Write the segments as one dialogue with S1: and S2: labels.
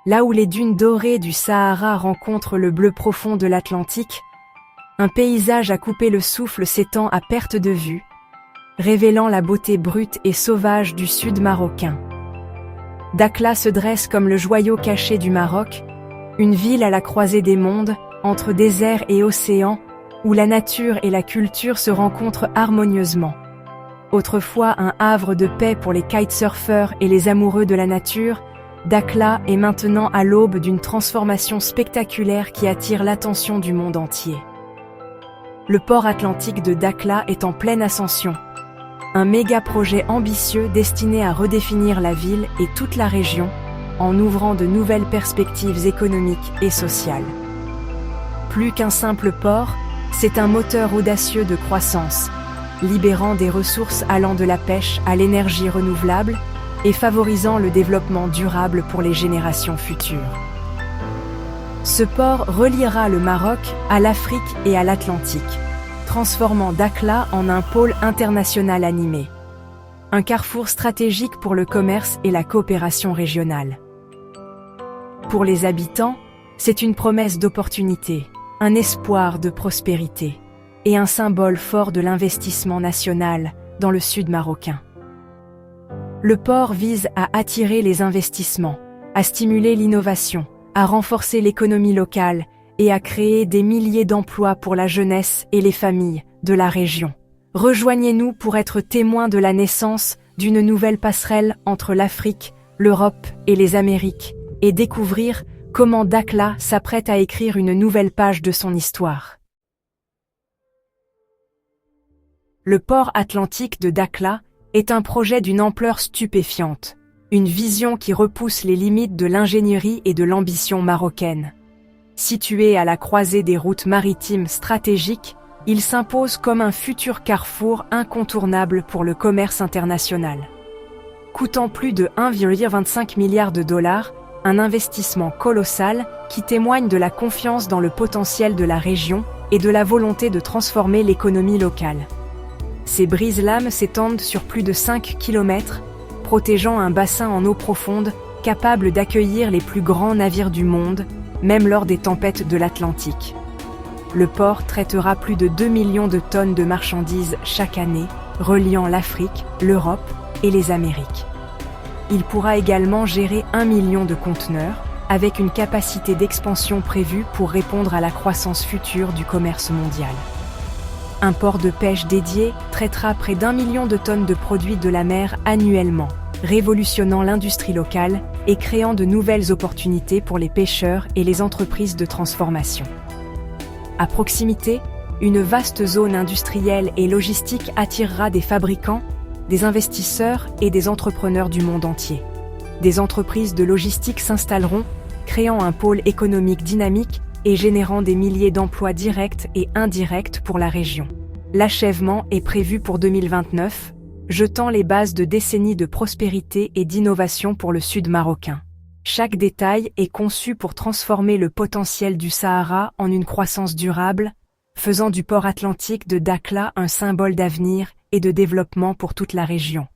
S1: là où les dunes dorées du Sahara rencontrent le bleu profond de l'Atlantique, un paysage à couper le souffle s'étend à perte de vue, révélant la beauté brute et sauvage du sud marocain. Dakhla se dresse comme le joyau caché du Maroc, une ville à la croisée des mondes, entre désert et océan, où la nature et la culture se rencontrent harmonieusement. Autrefois un havre de paix pour les kitesurfers et les amoureux de la nature, Dakhla est maintenant à l'aube d'une transformation spectaculaire qui attire l'attention du monde entier. Le port atlantique de Dakhla est en pleine ascension. Un méga-projet ambitieux destiné à redéfinir la ville et toute la région, en ouvrant de nouvelles perspectives économiques et sociales. Plus qu'un simple port, c'est un moteur audacieux de croissance, libérant des ressources allant de la pêche à l'énergie renouvelable et favorisant le développement durable pour les générations futures. Ce port reliera le Maroc à l'Afrique et à l'Atlantique, transformant Dakhla en un pôle international animé. Un carrefour stratégique pour le commerce et la coopération régionale. Pour les habitants, c'est une promesse d'opportunité, un espoir de prospérité et un symbole fort de l'investissement national dans le sud marocain. Le port vise à attirer les investissements, à stimuler l'innovation, à renforcer l'économie locale et à créer des milliers d'emplois pour la jeunesse et les familles de la région. Rejoignez-nous pour être témoins de la naissance d'une nouvelle passerelle entre l'Afrique, l'Europe et les Amériques et découvrir comment Dakhla s'apprête à écrire une nouvelle page de son histoire. Le port atlantique de Dakhla est un projet d'une ampleur stupéfiante, une vision qui repousse les limites de l'ingénierie et de l'ambition marocaine. Situé à la croisée des routes maritimes stratégiques, il s'impose comme un futur carrefour incontournable pour le commerce international. Coûtant plus de 1,25 milliard de dollars, un investissement colossal qui témoigne de la confiance dans le potentiel de la région et de la volonté de transformer l'économie locale. Ces brise-lames s'étendent sur plus de 5 km, protégeant un bassin en eau profonde capable d'accueillir les plus grands navires du monde, même lors des tempêtes de l'Atlantique. Le port traitera plus de 2 millions de tonnes de marchandises chaque année, reliant l'Afrique, l'Europe et les Amériques. Il pourra également gérer 1 million de conteneurs, avec une capacité d'expansion prévue pour répondre à la croissance future du commerce mondial. Un port de pêche dédié traitera près d'1 million de tonnes de produits de la mer annuellement, révolutionnant l'industrie locale et créant de nouvelles opportunités pour les pêcheurs et les entreprises de transformation. À proximité, une vaste zone industrielle et logistique attirera des fabricants, des investisseurs et des entrepreneurs du monde entier. Des entreprises de logistique s'installeront, créant un pôle économique dynamique et générant des milliers d'emplois directs et indirects pour la région. L'achèvement est prévu pour 2029, jetant les bases de décennies de prospérité et d'innovation pour le sud marocain. Chaque détail est conçu pour transformer le potentiel du Sahara en une croissance durable, faisant du port atlantique de Dakhla un symbole d'avenir et de développement pour toute la région.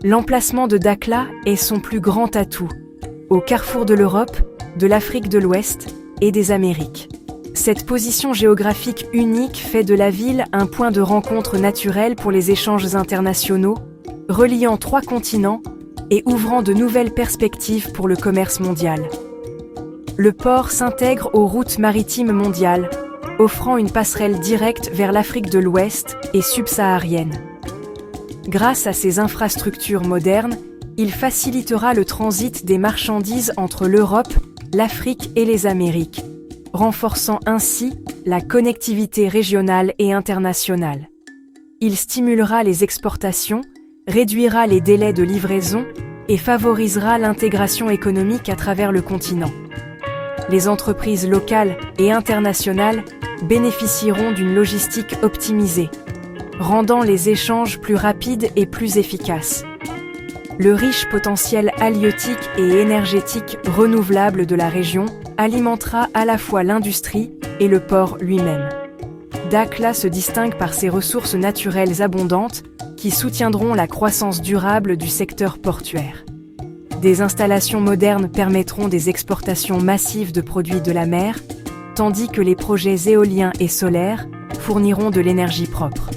S1: L'emplacement de Dakhla est son plus grand atout, au carrefour de l'Europe, de l'Afrique de l'Ouest et des Amériques. Cette position géographique unique fait de la ville un point de rencontre naturel pour les échanges internationaux, reliant 3 continents et ouvrant de nouvelles perspectives pour le commerce mondial. Le port s'intègre aux routes maritimes mondiales, offrant une passerelle directe vers l'Afrique de l'Ouest et subsaharienne. Grâce à ses infrastructures modernes, il facilitera le transit des marchandises entre l'Europe, l'Afrique et les Amériques, renforçant ainsi la connectivité régionale et internationale. Il stimulera les exportations, réduira les délais de livraison et favorisera l'intégration économique à travers le continent. Les entreprises locales et internationales bénéficieront d'une logistique optimisée, rendant les échanges plus rapides et plus efficaces. Le riche potentiel halieutique et énergétique renouvelable de la région alimentera à la fois l'industrie et le port lui-même. Dakhla se distingue par ses ressources naturelles abondantes qui soutiendront la croissance durable du secteur portuaire. Des installations modernes permettront des exportations massives de produits de la mer, tandis que les projets éoliens et solaires fourniront de l'énergie propre.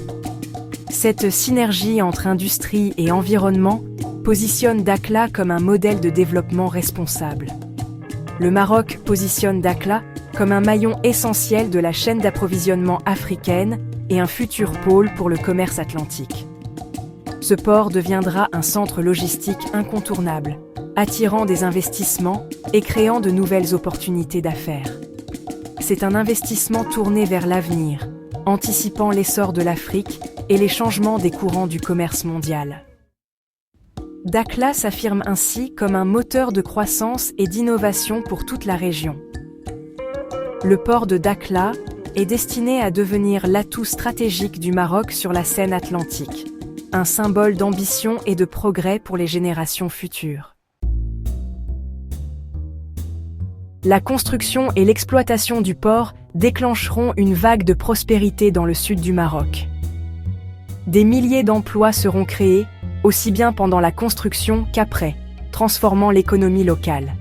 S1: Cette synergie entre industrie et environnement positionne Dakhla comme un modèle de développement responsable. Le Maroc positionne Dakhla comme un maillon essentiel de la chaîne d'approvisionnement africaine et un futur pôle pour le commerce atlantique. Ce port deviendra un centre logistique incontournable, attirant des investissements et créant de nouvelles opportunités d'affaires. C'est un investissement tourné vers l'avenir, anticipant l'essor de l'Afrique et les changements des courants du commerce mondial. Dakhla s'affirme ainsi comme un moteur de croissance et d'innovation pour toute la région. Le port de Dakhla est destiné à devenir l'atout stratégique du Maroc sur la scène atlantique, un symbole d'ambition et de progrès pour les générations futures. La construction et l'exploitation du port déclencheront une vague de prospérité dans le sud du Maroc. Des milliers d'emplois seront créés, aussi bien pendant la construction qu'après, transformant l'économie locale.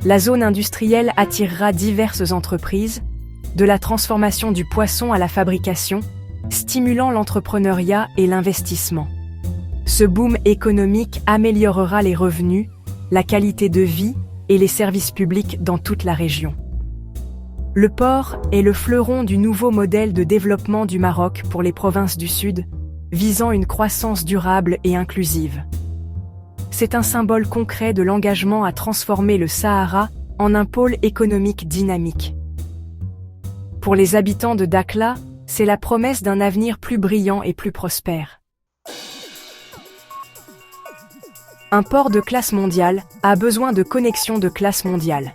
S1: La zone industrielle attirera diverses entreprises, de la transformation du poisson à la fabrication, stimulant l'entrepreneuriat et l'investissement. Ce boom économique améliorera les revenus, la qualité de vie et les services publics dans toute la région. Le port est le fleuron du nouveau modèle de développement du Maroc pour les provinces du Sud, visant une croissance durable et inclusive. C'est un symbole concret de l'engagement à transformer le Sahara en un pôle économique dynamique. Pour les habitants de Dakhla, c'est la promesse d'un avenir plus brillant et plus prospère. Un port de classe mondiale a besoin de connexions de classe mondiale.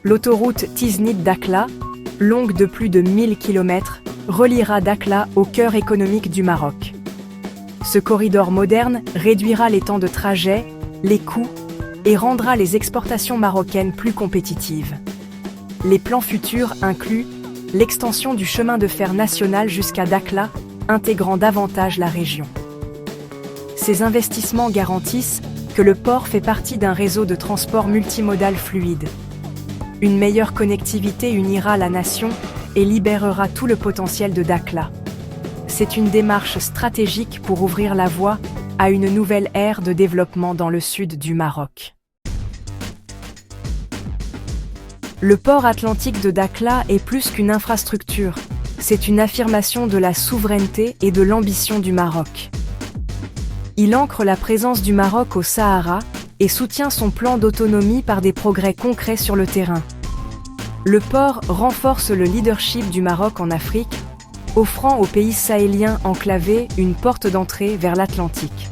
S1: L'autoroute Tiznit-Dakhla, longue de plus de 1000 km, reliera Dakhla au cœur économique du Maroc. Ce corridor moderne réduira les temps de trajet, les coûts et rendra les exportations marocaines plus compétitives. Les plans futurs incluent l'extension du chemin de fer national jusqu'à Dakhla, intégrant davantage la région. Ces investissements garantissent que le port fait partie d'un réseau de transport multimodal fluide. Une meilleure connectivité unira la nation et libérera tout le potentiel de Dakhla. C'est une démarche stratégique pour ouvrir la voie à une nouvelle ère de développement dans le sud du Maroc. Le port atlantique de Dakhla est plus qu'une infrastructure, c'est une affirmation de la souveraineté et de l'ambition du Maroc. Il ancre la présence du Maroc au Sahara et soutient son plan d'autonomie par des progrès concrets sur le terrain. Le port renforce le leadership du Maroc en Afrique, offrant aux pays sahéliens enclavés une porte d'entrée vers l'Atlantique.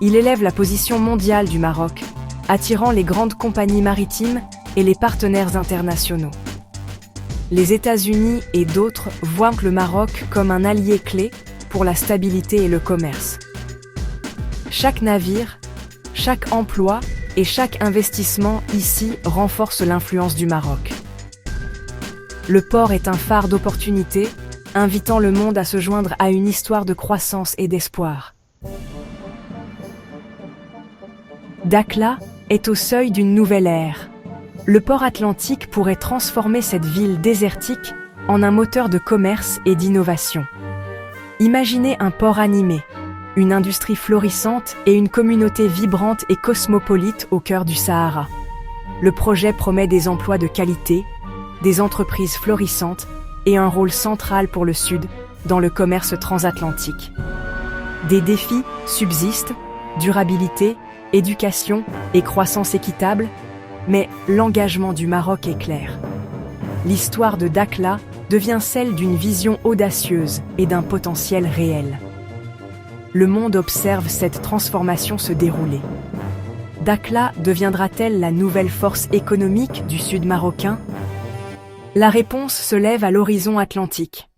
S1: Il élève la position mondiale du Maroc, attirant les grandes compagnies maritimes et les partenaires internationaux. Les États-Unis et d'autres voient le Maroc comme un allié clé pour la stabilité et le commerce. Chaque navire, chaque emploi et chaque investissement ici renforce l'influence du Maroc. Le port est un phare d'opportunité, invitant le monde à se joindre à une histoire de croissance et d'espoir. Dakhla est au seuil d'une nouvelle ère. Le port atlantique pourrait transformer cette ville désertique en un moteur de commerce et d'innovation. Imaginez un port animé, une industrie florissante et une communauté vibrante et cosmopolite au cœur du Sahara. Le projet promet des emplois de qualité, des entreprises florissantes et un rôle central pour le Sud dans le commerce transatlantique. Des défis subsistent, durabilité, éducation et croissance équitable, mais l'engagement du Maroc est clair. L'histoire de Dakhla devient celle d'une vision audacieuse et d'un potentiel réel. Le monde observe cette transformation se dérouler. Dakhla deviendra-t-elle la nouvelle force économique du Sud marocain ? La réponse se lève à l'horizon atlantique.